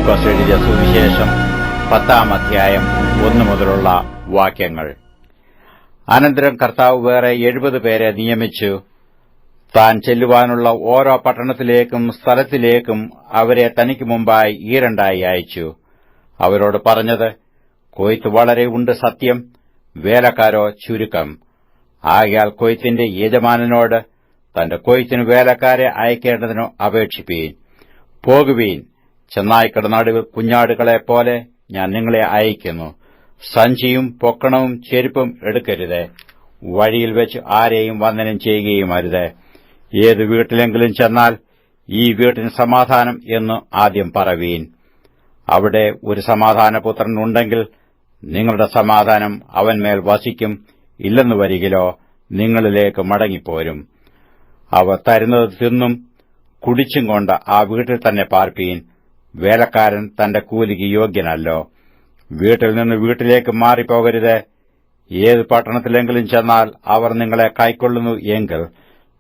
ലൂക്കോസ് എഴുതിയ സുവിശേഷം 10-ാം അധ്യായം 1 മുതലുള്ള വാക്യങ്ങൾ. അനന്തരം കർത്താവ് വേറെ 70 പേരെ നിയമിച്ചു താൻ ചെല്ലുവാനുള്ള ഓരോ പട്ടണത്തിലേക്കും സ്ഥലത്തിലേക്കും അവരെ തനിക്ക് മുമ്പായി ഈരണ്ടായി അയച്ചു. അവരോട് പറഞ്ഞത്, കൊയ്ത്ത് വളരെ ഉണ്ട് സത്യം, വേലക്കാരോ ചുരുക്കം. ആകയാൽ കൊയ്ത്തിന്റെ യജമാനനോട് തന്റെ കൊയ്ത്തിനു വേലക്കാരെ അയക്കേണ്ടതിനു അപേക്ഷിപ്പീൻ. പോകുവീൻ, ചെന്നായ്ക്കളുടെ നടുവിൽ കുഞ്ഞാടുകളെപ്പോലെ ഞാൻ നിങ്ങളെ അയക്കുന്നു. സഞ്ചിയും പൊക്കണവും ചെരുപ്പും എടുക്കരുത്. വഴിയിൽ വെച്ച് ആരെയും വന്ദനം ചെയ്യുകയും അരുത്. ഏത് വീട്ടിലെങ്കിലും ചെന്നാൽ ഈ വീട്ടിന് സമാധാനം എന്ന് ആദ്യം പറവീൻ. അവിടെ ഒരു സമാധാനപുത്രൻ ഉണ്ടെങ്കിൽ നിങ്ങളുടെ സമാധാനം അവന്മേൽ വസിക്കും. ഇല്ലെന്നു വരികിലോ നിങ്ങളിലേക്ക് മടങ്ങിപ്പോരും. അവർ തരുന്നത് തിന്നും കുടിച്ചും കൊണ്ട് ആ വീട്ടിൽ തന്നെ പാർപ്പീൻ. വേലക്കാരൻ തന്റെ കൂലിക്ക് യോഗ്യനല്ലോ. വീട്ടിൽ നിന്ന് വീട്ടിലേക്ക് മാറിപ്പോകരുത്. ഏത് പട്ടണത്തിലെങ്കിലും ചെന്നാൽ അവർ നിങ്ങളെ കൈക്കൊള്ളുന്നു എങ്കിൽ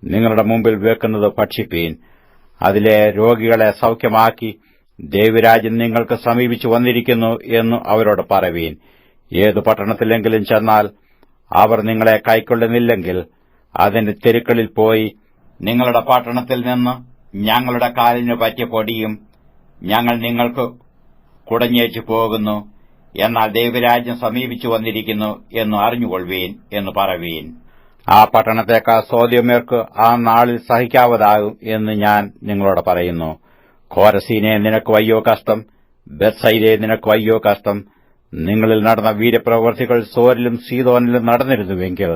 നിങ്ങളുടെ മുമ്പിൽ വെക്കുന്നത് ഭക്ഷിപ്പീൻ. അതിലെ രോഗികളെ സൌഖ്യമാക്കി ദൈവരാജ്യം നിങ്ങൾക്ക് സമീപിച്ചു വന്നിരിക്കുന്നു എന്ന് അവരോട് പറവീൻ. ഏത് പട്ടണത്തിലെങ്കിലും ചെന്നാൽ അവർ നിങ്ങളെ കൈക്കൊള്ളുന്നില്ലെങ്കിൽ അതിന്റെ തെരുക്കളിൽ പോയി, നിങ്ങളുടെ പട്ടണത്തിൽ നിന്ന് ഞങ്ങളുടെ കാലിന് പറ്റിയ പൊടിയും ഞങ്ങൾ നിങ്ങൾക്ക് കുടഞ്ഞേച്ചു പോകുന്നു, എന്നാൽ ദൈവരാജ്യം സമീപിച്ചു വന്നിരിക്കുന്നു എന്ന് അറിഞ്ഞുകൊള്ളുവീൻ എന്ന് പറവീൻ. ആ പട്ടണത്തേക്കാൾ സോദോമ്യർക്ക് ആ നാളിൽ സഹിക്കാവതാകും എന്ന് ഞാൻ നിങ്ങളോട് പറയുന്നു. കോരസീനെ, നിനക്ക് വയ്യോ കഷ്ടം! ബേത്സയിദേ, നിനക്ക് വയ്യോ കഷ്ടം! നിങ്ങളിൽ നടന്ന വീര്യപ്രവൃത്തികൾ സോരിലും സീദോനിലും നടന്നിരുന്നുവെങ്കിൽ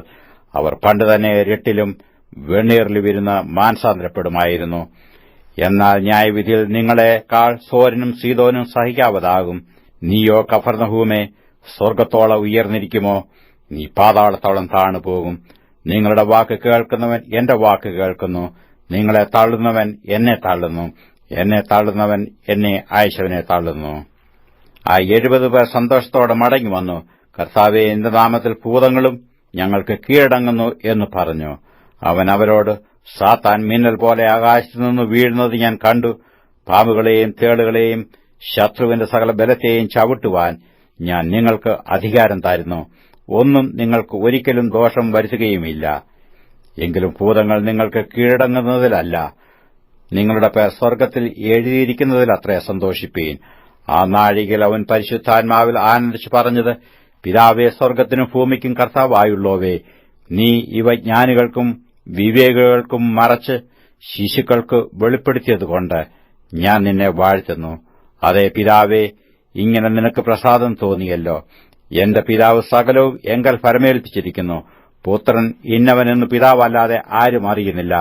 അവർ പണ്ടുതന്നെ രട്ടിലും വെണ്ണീറിലും ഇരുന്ന് മാനസാന്തരപ്പെടുമായിരുന്നു. എന്നാൽ ന്യായവിധിയിൽ നിങ്ങളെക്കാൾ സോരിനും സീദോനും സഹിക്കാവതാകും. നീയോ കഫർന്നഹൂമേ, സ്വർഗ്ഗത്തോളം ഉയർന്നിരിക്കുമോ? നീ പാതാളത്തോളം താണുപോകും. നിങ്ങളുടെ വാക്ക് കേൾക്കുന്നവൻ എന്റെ വാക്ക് കേൾക്കുന്നു. നിങ്ങളെ തള്ളുന്നവൻ എന്നെ തള്ളുന്നു. എന്നെ തള്ളുന്നവൻ എന്നെ അയച്ചവനെ തള്ളുന്നു. ആ 70 പേർ സന്തോഷത്തോടെ മടങ്ങി വന്നു. കർത്താവേ, എന്റെ നാമത്തിൽ ഭൂതങ്ങളും ഞങ്ങൾക്ക് കീഴടങ്ങുന്നു എന്ന് പറഞ്ഞു. അവൻ അവരോട്, സാത്താൻ മിന്നൽ പോലെ ആകാശത്തുനിന്ന് വീഴുന്നത് ഞാൻ കണ്ടു. പാമ്പുകളെയും തേളുകളെയും ശത്രുവിന്റെ സകല ബലത്തെയും ചവിട്ടുവാൻ ഞാൻ നിങ്ങൾക്ക് അധികാരം തരുന്നു. ഒന്നും നിങ്ങൾക്ക് ഒരിക്കലും ദോഷം വരുത്തുകയുമില്ല. എങ്കിലും ഭൂതങ്ങൾ നിങ്ങൾക്ക് കീഴടങ്ങുന്നതിലല്ല, നിങ്ങളുടെ പേർ സ്വർഗ്ഗത്തിൽ എഴുതിയിരിക്കുന്നതിലത്രേ സന്തോഷിപ്പീൻ. ആ നാഴികയിൽ അവൻ പരിശുദ്ധാത്മാവിൽ ആനന്ദിച്ചു പറഞ്ഞത്, പിതാവേ, സ്വർഗ്ഗത്തിനും ഭൂമിക്കും കർത്താവായുള്ളോവേ, നീ ഇവ ജ്ഞാനികൾക്കും വിവേകികൾക്കും മറച്ച് ശിശുക്കൾക്ക് വെളിപ്പെടുത്തിയതുകൊണ്ട് ഞാൻ നിന്നെ വാഴ്ത്തുന്നു. അതേ പിതാവേ, ഇങ്ങനെ നിനക്ക് പ്രസാദം തോന്നിയല്ലോ. എന്റെ പിതാവ് സകലവും എങ്കൽ ഫലമേൽപ്പിച്ചിരിക്കുന്നു. പുത്രൻ ഇന്നവനെന്ന് പിതാവല്ലാതെ ആരും അറിയുന്നില്ല.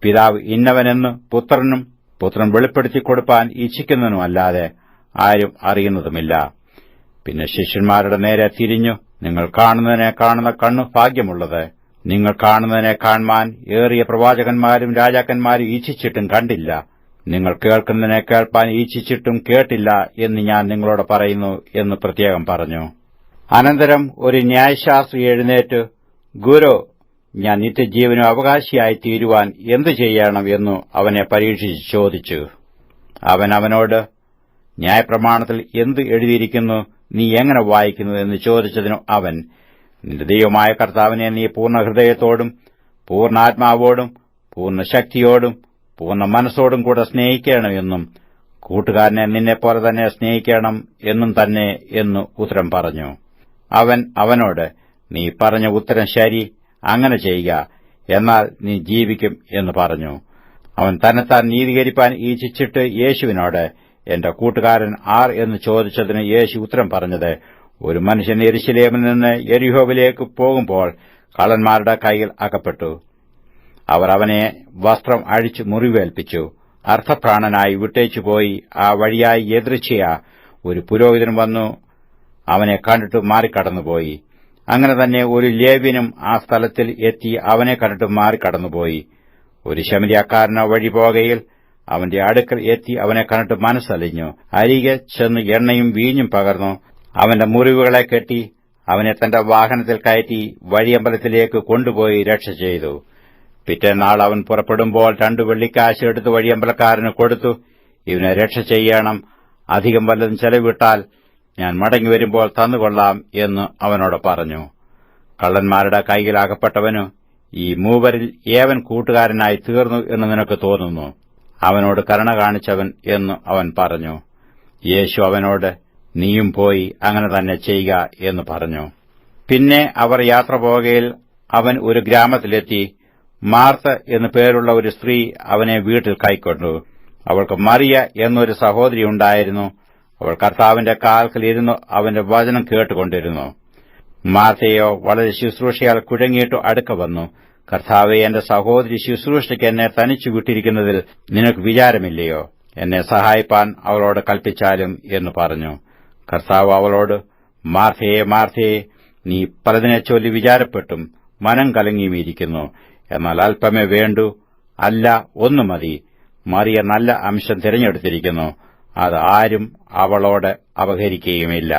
പിതാവ് ഇന്നവനെന്ന് പുത്രനും പുത്രൻ വെളിപ്പെടുത്തി കൊടുപ്പാൻ ഇച്ഛിക്കുന്നതിനുമല്ലാതെ ആരും അറിയുന്നതുമില്ല. പിന്നെ ശിഷ്യന്മാരുടെ നേരെ തിരിഞ്ഞു, നിങ്ങൾ കാണുന്നതിനെ കാണുന്ന കണ്ണു ഭാഗ്യമുള്ളത്. നിങ്ങൾ കാണുന്നതിനെ കാൺമാൻ ഏറിയ പ്രവാചകന്മാരും രാജാക്കന്മാരും ഇച്ഛിച്ചിട്ടും കണ്ടില്ല. നിങ്ങൾ കേൾക്കുന്നതിനെ കേൾപ്പാൻ ഇച്ഛിച്ചിട്ടും കേട്ടില്ല എന്ന് ഞാൻ നിങ്ങളോട് പറയുന്നു എന്ന് പ്രത്യേകം പറഞ്ഞു. അനന്തരം ഒരു ന്യായശാസ്ത്രി എഴുന്നേറ്റ്, ഗുരു, ഞാൻ നിത്യജീവനും അവകാശിയായി തീരുവാൻ എന്തു ചെയ്യണം എന്നു അവനെ പരീക്ഷിച്ച് ചോദിച്ചു. അവൻ അവനോട്, ന്യായപ്രമാണത്തിൽ എന്ത് എഴുതിയിരിക്കുന്നു, നീ എങ്ങനെ വായിക്കുന്നു എന്ന് ചോദിച്ചതിനു അവൻ, നിന്റെ ദൈവമായ കർത്താവിനെ നീ പൂർണ്ണ ഹൃദയത്തോടും പൂർണ്ണാത്മാവോടും പൂർണ്ണ ശക്തിയോടും പൂർണ്ണ മനസ്സോടും കൂടെ സ്നേഹിക്കണമെന്നും കൂട്ടുകാരനെ നിന്നെപ്പോലെ തന്നെ സ്നേഹിക്കണം എന്നും തന്നെ എന്ന് ഉത്തരം പറഞ്ഞു. അവൻ അവനോട്, നീ പറഞ്ഞ ഉത്തരം ശരി, അങ്ങനെ ചെയ്യുക, എന്നാൽ നീ ജീവിക്കും എന്ന് പറഞ്ഞു. അവൻ തന്നെത്താൻ നീതീകരിപ്പാൻ ഇച്ഛിച്ചിട്ട് യേശുവിനോട്, എന്റെ കൂട്ടുകാരൻ ആർ എന്ന് ചോദിച്ചതിന് യേശു ഉത്തരം പറഞ്ഞത്, ഒരു മനുഷ്യൻ യെരൂശലേമിൽ നിന്ന് യെരിഹോവിലേക്ക് പോകുമ്പോൾ കള്ളന്മാരുടെ കൈയിൽ അകപ്പെട്ടു. അവർ അവനെ വസ്ത്രം അഴിച്ചു മുറിവേൽപ്പിച്ചു. അർത്ഥപ്രാണനായി വിട്ടേച്ചുപോയി. ആ വഴിയായി യദൃച്ഛയാ ഒരു പുരോഹിതൻ വന്നു അവനെ കണ്ടിട്ട് മാറിക്കടന്നുപോയി. അങ്ങനെ തന്നെ ഒരു ലേവ്യനും ആ സ്ഥലത്തിൽ എത്തി അവനെ കണ്ടിട്ട് മാറിക്കടന്നുപോയി. ഒരു ശമരിയാക്കാരനോ വഴി പോകയിൽ അവന്റെ അടുക്കൽ എത്തി അവനെ കണ്ടിട്ട് മനസ്സലിഞ്ഞു. അരികെ ചെന്ന് എണ്ണയും വീഞ്ഞും പകർന്നു അവന്റെ മുറിവുകളെ കെട്ടി അവനെ തന്റെ വാഹനത്തിൽ കയറ്റി വഴിയമ്പലത്തിലേക്ക് കൊണ്ടുപോയി രക്ഷ ചെയ്തു. പിറ്റേന്നാൾ അവൻ പുറപ്പെടുമ്പോൾ 2 വെള്ളിക്കാശ് എടുത്ത് വഴിയമ്പലക്കാരന് കൊടുത്തു, ഇവനെ രക്ഷ ചെയ്യണം, അധികം വല്ലതും ചെലവിട്ടാൽ ഞാൻ മടങ്ങിവരുമ്പോൾ തന്നുകൊള്ളാം എന്ന് അവനോട് പറഞ്ഞു. കള്ളന്മാരുടെ കൈയിൽ അകപ്പെട്ടവന് ഈ മൂവരിൽ ഏവൻ കൂട്ടുകാരനായി തീർന്നു എന്ന് നിനക്ക് തോന്നുന്നു? അവനോട് കരുണ കാണിച്ചവൻ എന്ന് അവൻ പറഞ്ഞു. യേശു അവനോട്, നീയും പോയി അങ്ങനെ തന്നെ ചെയ്യുക എന്ന് പറഞ്ഞു. പിന്നെ അവർ യാത്ര പോകയിൽ അവൻ ഒരു ഗ്രാമത്തിലെത്തി. മാർത്ത എന്നു പേരുള്ള ഒരു സ്ത്രീ അവനെ വീട്ടിൽ കൈക്കൊണ്ടു. അവൾക്ക് മറിയ എന്നൊരു സഹോദരി ഉണ്ടായിരുന്നു. അവൾ കർത്താവിന്റെ കാൽക്കൽ ഇരുന്നു അവന്റെ വചനം കേട്ടുകൊണ്ടിരുന്നു. മാർത്തയോ വളരെ ശുശ്രൂഷയാൽ കുഴങ്ങിയിട്ടു അടുക്ക വന്നു. കർത്താവെ, എന്റെ സഹോദരി ശുശ്രൂഷയ്ക്ക് എന്നെ തനിച്ചു വിട്ടിരിക്കുന്നതിൽ നിനക്ക് വിചാരമില്ലയോ? എന്നെ സഹായിപ്പാൻ അവളോട് കൽപ്പിച്ചാലും എന്ന് പറഞ്ഞു. കർത്താവ് അവളോട്, മാർത്തയെ, മാർത്തയെ, നീ പലതിനെ ചൊല്ലി വിചാരപ്പെട്ടും മനം കലങ്ങിയുമിരിക്കുന്നു. എന്നാൽ അല്പമേ വേണ്ടൂ, അല്ല ഒന്നു മതി. മറിയ നല്ല അംശം തിരഞ്ഞെടുത്തിരിക്കുന്നു, അത് ആരും അവളോട് അപഹരിക്കുകയുമില്ല.